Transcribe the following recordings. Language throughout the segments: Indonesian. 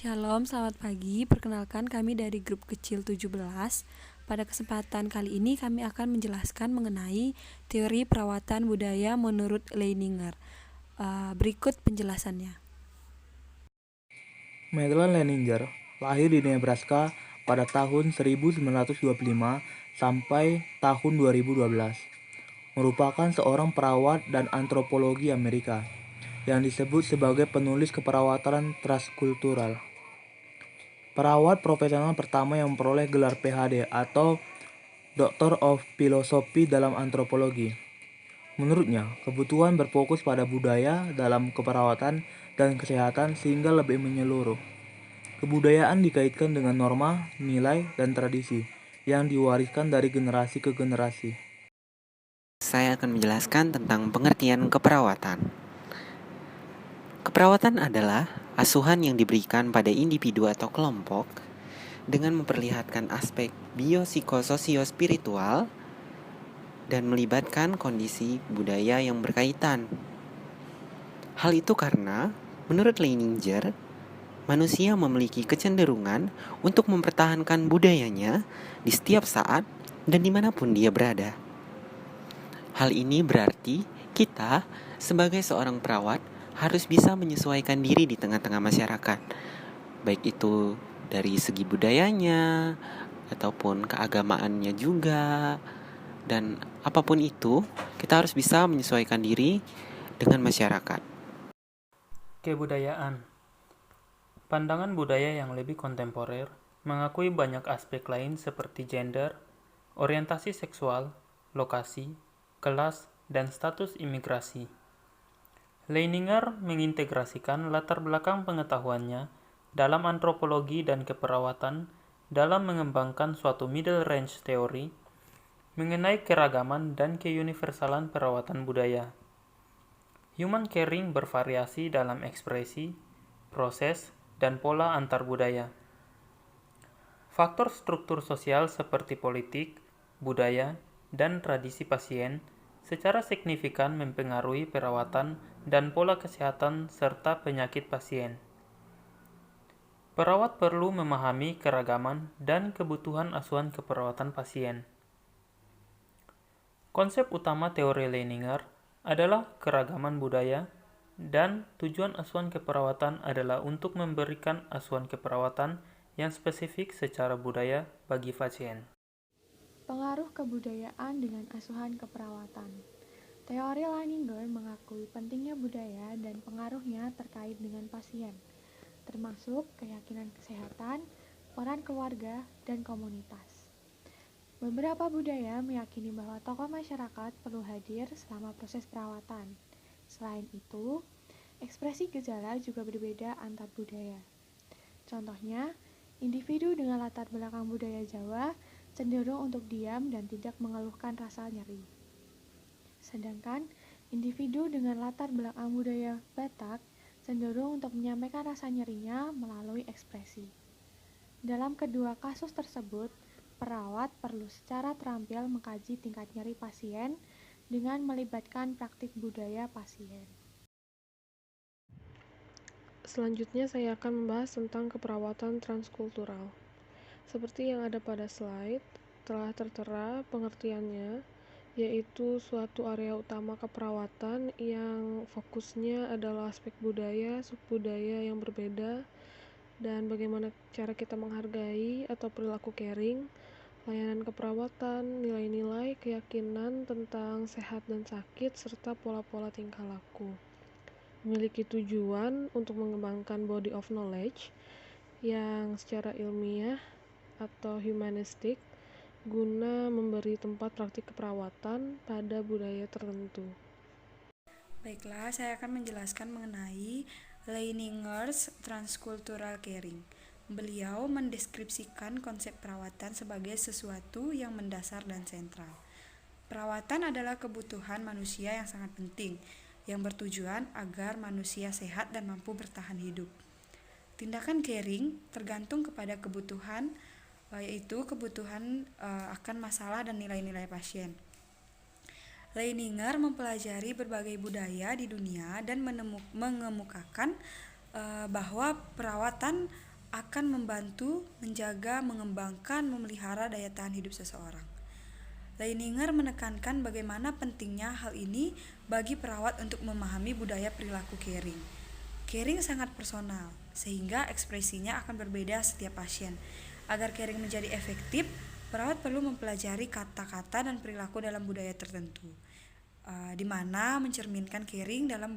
Shalom, selamat pagi. Perkenalkan kami dari grup kecil 17. Pada kesempatan kali ini kami akan menjelaskan mengenai teori perawatan budaya menurut Leininger. Berikut penjelasannya. Madeline Leininger lahir di Nebraska pada tahun 1925 sampai tahun 2012. Merupakan seorang perawat dan antropologi Amerika yang disebut sebagai penulis keperawatan transkultural. Perawat profesional pertama yang memperoleh gelar PhD atau Doctor of Philosophy dalam antropologi. Menurutnya, kebutuhan berfokus pada budaya dalam keperawatan dan kesehatan sehingga lebih menyeluruh. Kebudayaan dikaitkan dengan norma, nilai, dan tradisi yang diwariskan dari generasi ke generasi. Saya akan menjelaskan tentang pengertian keperawatan. Keperawatan adalah asuhan yang diberikan pada individu atau kelompok dengan memperlihatkan aspek biopsikososio-spiritual dan melibatkan kondisi budaya yang berkaitan. Hal itu karena, menurut Leininger, manusia memiliki kecenderungan untuk mempertahankan budayanya di setiap saat dan dimanapun dia berada. Hal ini berarti kita sebagai seorang perawat harus bisa menyesuaikan diri di tengah-tengah masyarakat, baik itu dari segi budayanya ataupun keagamaannya juga, dan apapun itu kita harus bisa menyesuaikan diri dengan masyarakat. Kebudayaan. Pandangan budaya yang lebih kontemporer mengakui banyak aspek lain seperti gender, orientasi seksual, lokasi, kelas, dan status imigrasi. Leininger mengintegrasikan latar belakang pengetahuannya dalam antropologi dan keperawatan dalam mengembangkan suatu middle range teori mengenai keragaman dan keuniversalan perawatan budaya. Human caring bervariasi dalam ekspresi, proses, dan pola antar budaya. Faktor struktur sosial seperti politik, budaya, dan tradisi pasien secara signifikan mempengaruhi perawatan dan pola kesehatan serta penyakit pasien. Perawat perlu memahami keragaman dan kebutuhan asuhan keperawatan pasien. Konsep utama teori Leininger adalah keragaman budaya, dan tujuan asuhan keperawatan adalah untuk memberikan asuhan keperawatan yang spesifik secara budaya bagi pasien. Pengaruh kebudayaan dengan asuhan keperawatan. Teori Leininger mengakui pentingnya budaya dan pengaruhnya terkait dengan pasien, termasuk keyakinan kesehatan, peran keluarga, dan komunitas. Beberapa budaya meyakini bahwa tokoh masyarakat perlu hadir selama proses perawatan. Selain itu, ekspresi gejala juga berbeda antar budaya. Contohnya, individu dengan latar belakang budaya Jawa cenderung untuk diam dan tidak mengeluhkan rasa nyeri. Sedangkan individu dengan latar belakang budaya Batak cenderung untuk menyampaikan rasa nyerinya melalui ekspresi. Dalam kedua kasus tersebut, perawat perlu secara terampil mengkaji tingkat nyeri pasien dengan melibatkan praktik budaya pasien. Selanjutnya saya akan membahas tentang keperawatan transkultural. Seperti yang ada pada slide, telah tertera pengertiannya, yaitu suatu area utama keperawatan yang fokusnya adalah aspek budaya, subbudaya yang berbeda, dan bagaimana cara kita menghargai atau perilaku caring, layanan keperawatan, nilai-nilai, keyakinan tentang sehat dan sakit, serta pola-pola tingkah laku. Memiliki tujuan untuk mengembangkan body of knowledge yang secara ilmiah atau humanistik guna memberi tempat praktik keperawatan pada budaya tertentu. Baiklah, saya akan menjelaskan mengenai Leininger's Transcultural Caring. Beliau mendeskripsikan konsep perawatan sebagai sesuatu yang mendasar dan sentral. Perawatan adalah kebutuhan manusia yang sangat penting, yang bertujuan agar manusia sehat dan mampu bertahan hidup. Tindakan caring tergantung kepada kebutuhan, yaitu kebutuhan akan masalah dan nilai-nilai pasien. Leininger mempelajari berbagai budaya di dunia dan mengemukakan bahwa perawatan akan membantu menjaga, mengembangkan, memelihara daya tahan hidup seseorang. Leininger menekankan bagaimana pentingnya hal ini bagi perawat untuk memahami budaya perilaku caring. Caring sangat personal, sehingga ekspresinya akan berbeda setiap pasien. Agar caring menjadi efektif, perawat perlu mempelajari kata-kata dan perilaku dalam budaya tertentu, di mana mencerminkan caring dalam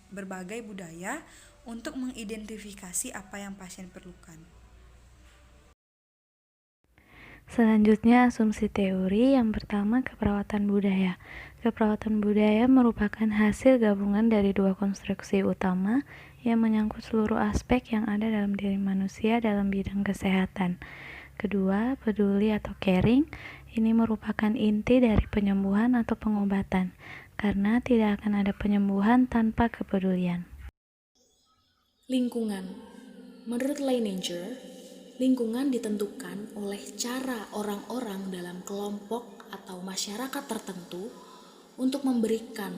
berbagai budaya untuk mengidentifikasi apa yang pasien perlukan. Selanjutnya, asumsi teori. Yang pertama, keperawatan budaya. Keperawatan budaya merupakan hasil gabungan dari dua konstruksi utama yang menyangkut seluruh aspek yang ada dalam diri manusia dalam bidang kesehatan. Kedua, peduli atau caring. Ini merupakan inti dari penyembuhan atau pengobatan, karena tidak akan ada penyembuhan tanpa kepedulian. Lingkungan. Menurut Leininger, lingkungan ditentukan oleh cara orang-orang dalam kelompok atau masyarakat tertentu untuk memberikan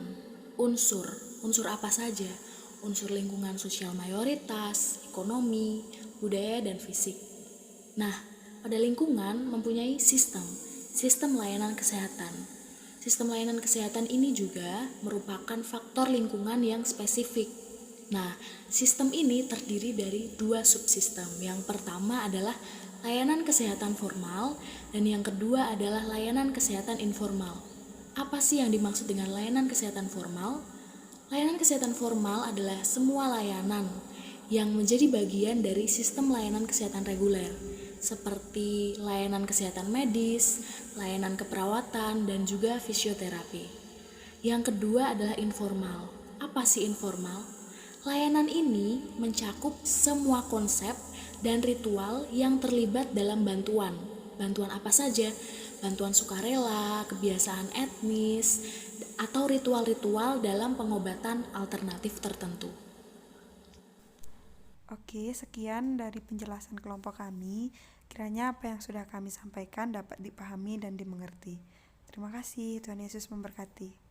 unsur apa saja, unsur lingkungan sosial mayoritas, ekonomi, budaya, dan fisik. Nah, pada lingkungan mempunyai sistem layanan kesehatan. Sistem layanan kesehatan ini juga merupakan faktor lingkungan yang spesifik. Nah, sistem ini terdiri dari dua subsistem. Yang pertama adalah layanan kesehatan formal dan yang kedua adalah layanan kesehatan informal. Apa sih yang dimaksud dengan layanan kesehatan formal? Layanan kesehatan formal adalah semua layanan yang menjadi bagian dari sistem layanan kesehatan reguler, seperti layanan kesehatan medis, layanan keperawatan, dan juga fisioterapi. Yang kedua adalah informal. Apa sih informal? Layanan ini mencakup semua konsep dan ritual yang terlibat dalam bantuan. Bantuan apa saja? Bantuan sukarela, kebiasaan etnis, atau ritual-ritual dalam pengobatan alternatif tertentu. Oke, sekian dari penjelasan kelompok kami. Kiranya apa yang sudah kami sampaikan dapat dipahami dan dimengerti. Terima kasih, Tuhan Yesus memberkati.